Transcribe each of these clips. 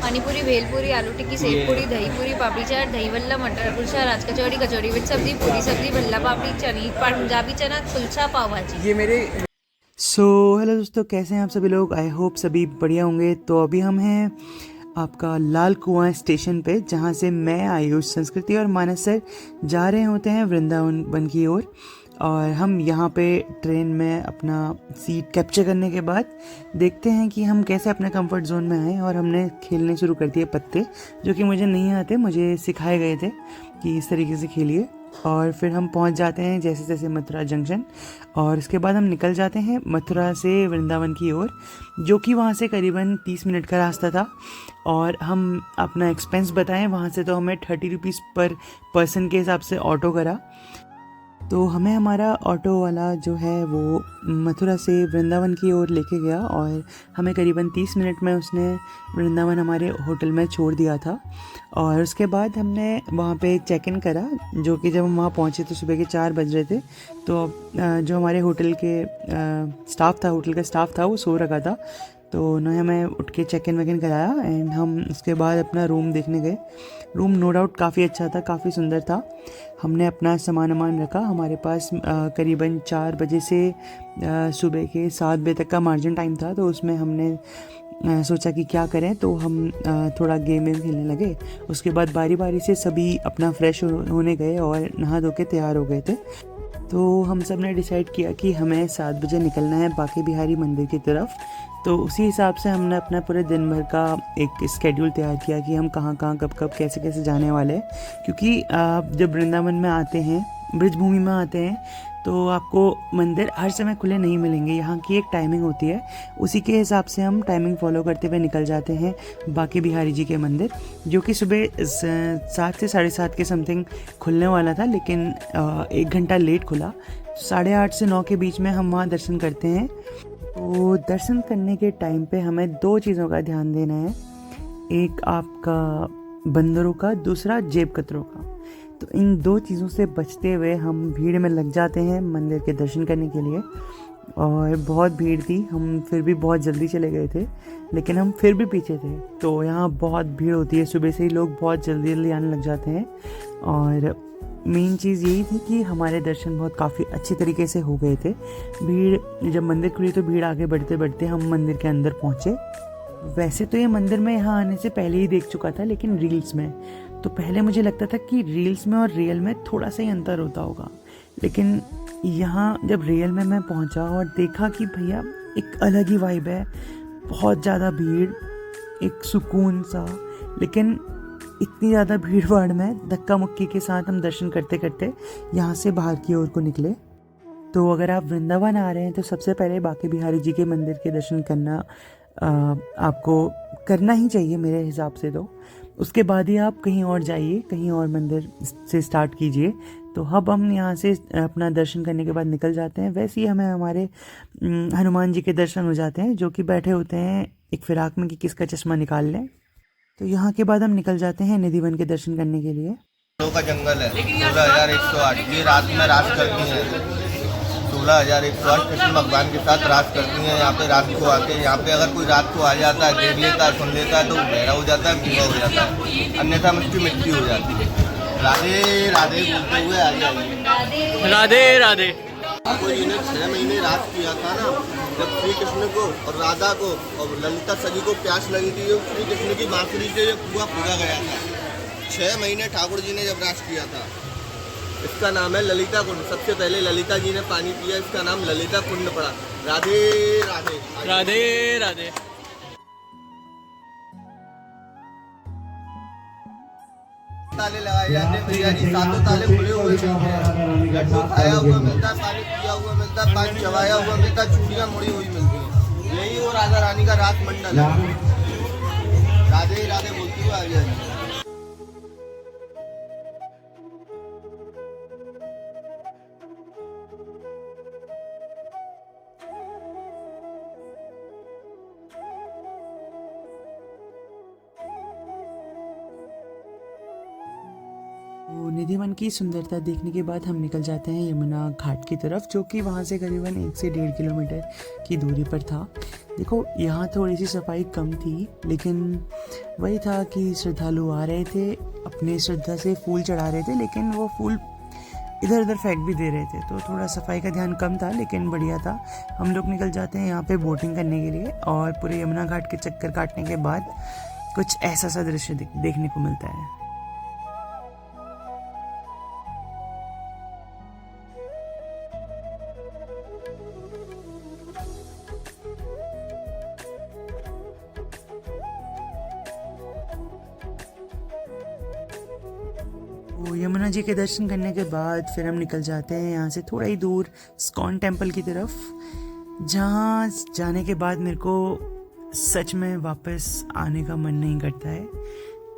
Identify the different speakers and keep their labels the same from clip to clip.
Speaker 1: पानी पूरी, भेलपूरी, आलू टिक्की, सेव पूरी, दही पूरी, पापड़ी चाट, दही वल्ला, मटर कुलचा, राज कचौड़ी, कचौड़ी विद सब्जी, पूरी सब्जी, भल्ला पापड़ी, चनी पंजाबी चना कुलचा, पाव भाजी।
Speaker 2: ये मेरे हेलो दोस्तों, कैसे हैं आप सभी लोग। आई होप सभी बढ़िया होंगे। तो अभी हम हैं आपका लाल कुआं स्टेशन पे, जहाँ से मैं आयुष, संस्कृति और मानस सर जा रहे होते हैं वृंदावन वन की ओर। और हम यहाँ पे ट्रेन में अपना सीट कैप्चर करने के बाद देखते हैं कि हम कैसे अपने कंफर्ट जोन में आए। और हमने खेलने शुरू कर दिए पत्ते, जो कि मुझे नहीं आते, मुझे सिखाए गए थे कि इस तरीके से खेलिए। और फिर हम पहुंच जाते हैं जैसे जैसे मथुरा जंक्शन। और इसके बाद हम निकल जाते हैं मथुरा से वृंदावन की ओर, जो कि वहाँ से करीबन 30 मिनट का रास्ता था। और हम अपना एक्सपेंस बताएं, वहाँ से तो हमें 30 रुपीज़ पर पर्सन के हिसाब से ऑटो करा। तो हमें हमारा ऑटो वाला जो है वो मथुरा से वृंदावन की ओर लेके गया, और हमें करीबन 30 मिनट में उसने वृंदावन हमारे होटल में छोड़ दिया था। और उसके बाद हमने वहाँ पे चेक इन करा, जो कि जब हम वहाँ पहुँचे तो सुबह के 4 बज रहे थे। तो जो हमारे होटल के स्टाफ था, होटल का स्टाफ था, वो सो रखा था। तो उन्होंने हमें उठ के चेक इन वैकिन कराया, एंड हम उसके बाद अपना रूम देखने गए। रूम नो डाउट काफ़ी अच्छा था, काफ़ी सुंदर था। हमने अपना सामान वामान रखा। हमारे पास करीबन 4 बजे से सुबह के 7 बजे तक का मार्जिन टाइम था। तो उसमें हमने सोचा कि क्या करें, तो हम थोड़ा गेम वेम खेलने लगे। उसके बाद बारी बारी से सभी अपना फ्रेश होने गए और नहा धो के तैयार हो गए थे। तो हम सब ने डिसाइड किया कि हमें 7 बजे निकलना है बांके बिहारी मंदिर की तरफ। तो उसी हिसाब से हमने अपना पूरे दिन भर का एक स्केड्यूल तैयार किया कि हम कहाँ कहाँ कब कब कैसे कैसे जाने वाले हैं। क्योंकि आप जब वृंदावन में आते हैं, ब्रज भूमि में आते हैं, तो आपको मंदिर हर समय खुले नहीं मिलेंगे। यहाँ की एक टाइमिंग होती है, उसी के हिसाब से हम टाइमिंग फॉलो करते हुए निकल जाते हैं बांके बिहारी जी के मंदिर, जो कि सुबह 7 से 7:30 के समथिंग खुलने वाला था, लेकिन 1 घंटा लेट खुला। 8:30 से 9 के बीच में हम वहाँ दर्शन करते हैं। तो दर्शन करने के टाइम पे हमें 2 चीज़ों का ध्यान देना है, एक आपका बंदरों का, दूसरा जेब कतरों का। तो इन 2 चीज़ों से बचते हुए हम भीड़ में लग जाते हैं मंदिर के दर्शन करने के लिए। और बहुत भीड़ थी, हम फिर भी बहुत जल्दी चले गए थे, लेकिन हम फिर भी पीछे थे। तो यहाँ बहुत भीड़ होती है, सुबह से ही लोग बहुत जल्दी जल्दी आने लग जाते हैं। और मेन चीज़ यही थी कि हमारे दर्शन बहुत काफ़ी अच्छी तरीके से हो गए थे। भीड़ जब मंदिर खुली तो भीड़ आगे बढ़ते बढ़ते हम मंदिर के अंदर पहुँचे। वैसे तो ये मंदिर मैं यहाँ आने से पहले ही देख चुका था, लेकिन रील्स में। तो पहले मुझे लगता था कि रील्स में और रियल में थोड़ा सा ही अंतर होता होगा, लेकिन यहाँ जब रियल में मैं पहुँचा और देखा कि भैया एक अलग ही वाइब है, बहुत ज़्यादा भीड़, एक सुकून सा। लेकिन इतनी ज़्यादा भीड़ भाड़ में धक्का मुक्की के साथ हम दर्शन करते करते यहाँ से बाहर की ओर को निकले। तो अगर आप वृंदावन आ रहे हैं तो सबसे पहले बांके बिहारी जी के मंदिर के दर्शन करना आपको करना ही चाहिए मेरे हिसाब से। तो उसके बाद ही आप कहीं और जाइए, कहीं और मंदिर से स्टार्ट कीजिए। तो अब हम यहाँ से अपना दर्शन करने के बाद निकल जाते हैं। वैसे ही हमें हमारे हनुमान जी के दर्शन हो जाते हैं, जो कि बैठे होते हैं एक फिराक में कि किसका चश्मा निकाल लें। तो यहाँ के बाद हम निकल जाते हैं निधिवन के दर्शन करने के लिए।
Speaker 3: का जंगल है 16,108, ये रात में रात करती हैं। 16,108 कृष्ण भगवान के साथ रात करती हैं। यहाँ पे रात को आके, यहाँ पे अगर कोई रात को आ जाता है, देख लेता है, सुन लेता है, तो बहरा हो जाता है, गूंगा हो जाता है, अन्यथा उसकी मृत्यु हो जाती है। राधे राधे बोलते हुए आ जाइए।
Speaker 4: राधे राधे।
Speaker 3: ठाकुर जी ने 6 महीने राज किया था ना, जब श्री कृष्ण को और राधा को और ललिता सजी को प्यास लगी थी, श्री कृष्ण की बांसुरी से कुआं पूरा गया था। 6 महीने ठाकुर जी ने जब राज किया था। इसका नाम है ललिता कुंड। सबसे पहले ललिता जी ने पानी पिया, इसका नाम ललिता कुंड पड़ा। राधे राधे।
Speaker 4: राधे राधे।
Speaker 3: ताले लगाए जाते हैं भैया जी, सातों ताले खुले हुए मिलते हैं। लड्डू खाया हुआ मिलता है, पानी पिया हुआ मिलता है, पानी चबाया हुआ मिलता है, चूड़ियाँ मुड़ी हुई मिलती हैं। यही वो राधा रानी का रात मंडल है। राधे राधे बोलती हुए आ गया।
Speaker 2: वो निधिवन की सुंदरता देखने के बाद हम निकल जाते हैं यमुना घाट की तरफ, जो कि वहाँ से करीबन 1 से 1.5 किलोमीटर की दूरी पर था। देखो यहाँ थोड़ी सी सफाई कम थी, लेकिन वही था कि श्रद्धालु आ रहे थे, अपने श्रद्धा से फूल चढ़ा रहे थे, लेकिन वो फूल इधर उधर फेंक भी दे रहे थे, तो थोड़ा सफाई का ध्यान कम था, लेकिन बढ़िया था। हम लोग निकल जाते हैं यहाँ पे बोटिंग करने के लिए, और पूरे यमुना घाट के चक्कर काटने के बाद कुछ ऐसा सा दृश्य देखने को मिलता है। तो यमुना जी के दर्शन करने के बाद फिर हम निकल जाते हैं यहाँ से थोड़ा ही दूर इस्कॉन टेम्पल की तरफ, जहाँ जाने के बाद मेरे को सच में वापस आने का मन नहीं करता है।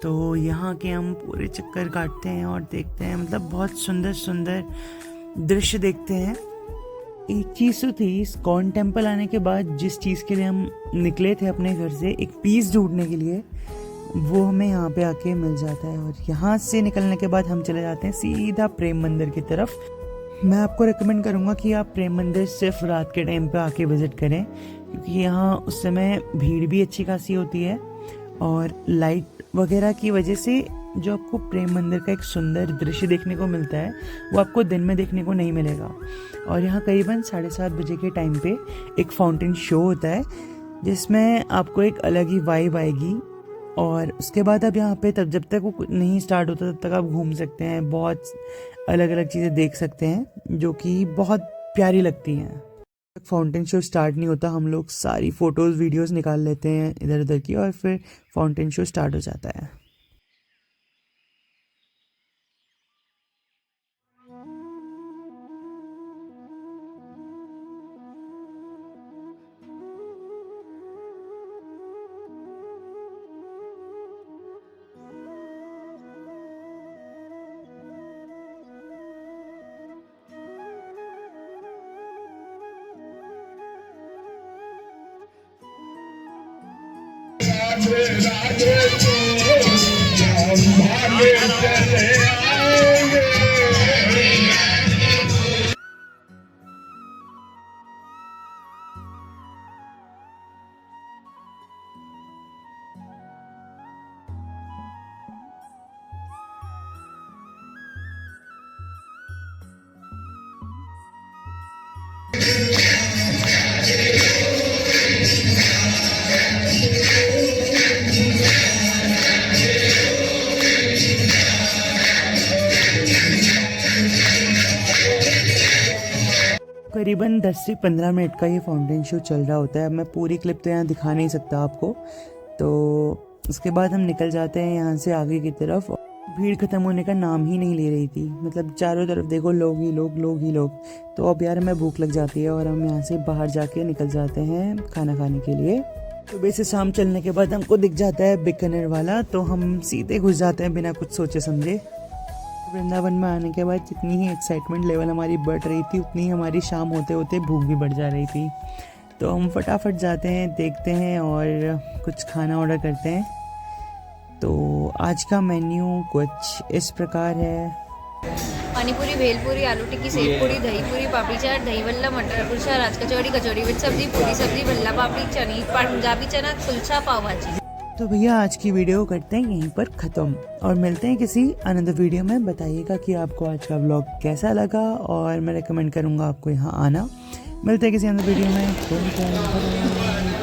Speaker 2: तो यहाँ के हम पूरे चक्कर काटते हैं और देखते हैं, मतलब बहुत सुंदर सुंदर दृश्य देखते हैं। एक चीज़ तो थी, इस्कॉन टेम्पल आने के बाद जिस चीज़ के लिए हम निकले थे अपने घर से, एक पीस ढूंढने के लिए, वो हमें यहाँ पे आके मिल जाता है। और यहाँ से निकलने के बाद हम चले जाते हैं सीधा प्रेम मंदिर की तरफ। मैं आपको रेकमेंड करूँगा कि आप प्रेम मंदिर सिर्फ रात के टाइम पे आके विज़िट करें, क्योंकि यहाँ उस समय भीड़ भी अच्छी खासी होती है, और लाइट वगैरह की वजह से जो आपको प्रेम मंदिर का एक सुंदर दृश्य देखने को मिलता है, वो आपको दिन में देखने को नहीं मिलेगा। और यहाँ करीबन 7:30 बजे के टाइम पे एक फाउंटेन शो होता है, जिसमें आपको एक अलग ही वाइब आएगी। और उसके बाद आप यहाँ पे तब जब तक वो नहीं स्टार्ट होता तब तक आप घूम सकते हैं, बहुत अलग अलग चीज़ें देख सकते हैं, जो कि बहुत प्यारी लगती हैं। फाउंटेन शो स्टार्ट नहीं होता, हम लोग सारी फ़ोटोज़ वीडियोज़ निकाल लेते हैं इधर उधर की, और फिर फाउंटेन शो स्टार्ट हो जाता है। करीबन 10 से 15 मिनट का ये फाउंटेन शो चल रहा होता है। मैं पूरी क्लिप तो यहाँ दिखा नहीं सकता आपको। तो उसके बाद हम निकल जाते हैं यहाँ से आगे की तरफ। भीड़ ख़त्म होने का नाम ही नहीं ले रही थी, मतलब चारों तरफ देखो लोग ही लोग, लोग ही लोग। तो अब यार हमें भूख लग जाती है और हम यहाँ से बाहर जाके निकल जाते हैं खाना खाने के लिए। सुबह से शाम चलने के बाद हमको दिख जाता है बीकानेर वाला, तो हम सीधे घुस जाते हैं बिना कुछ सोचे समझे। वृंदावन में आने के बाद जितनी ही एक्साइटमेंट लेवल हमारी बढ़ रही थी, उतनी ही हमारी शाम होते होते भूख भी बढ़ जा रही थी। तो हम फटाफट जाते हैं, देखते हैं और कुछ खाना ऑर्डर करते हैं। तो आज का मेन्यू कुछ इस प्रकार है।
Speaker 1: पानीपुरी, भेलपुरी, आलू टिक्की, सेव पूरी, दही पूरी, पापड़ी चाट, दही वल्ला, मटर कुलचा, राज कचौड़ी, कचौड़ी विद सब्जी, पूरी सब्जी, भल्ला पापड़ी, चनी, पंजाबी चना, कुलचा, पाव भाजी।
Speaker 2: तो भैया आज की वीडियो करते हैं यहीं पर ख़त्म और मिलते हैं किसी अनदर वीडियो में। बताइएगा कि आपको आज का व्लॉग कैसा लगा और मैं रेकमेंड करूँगा आपको यहाँ आना। मिलते हैं किसी अनदर वीडियो में।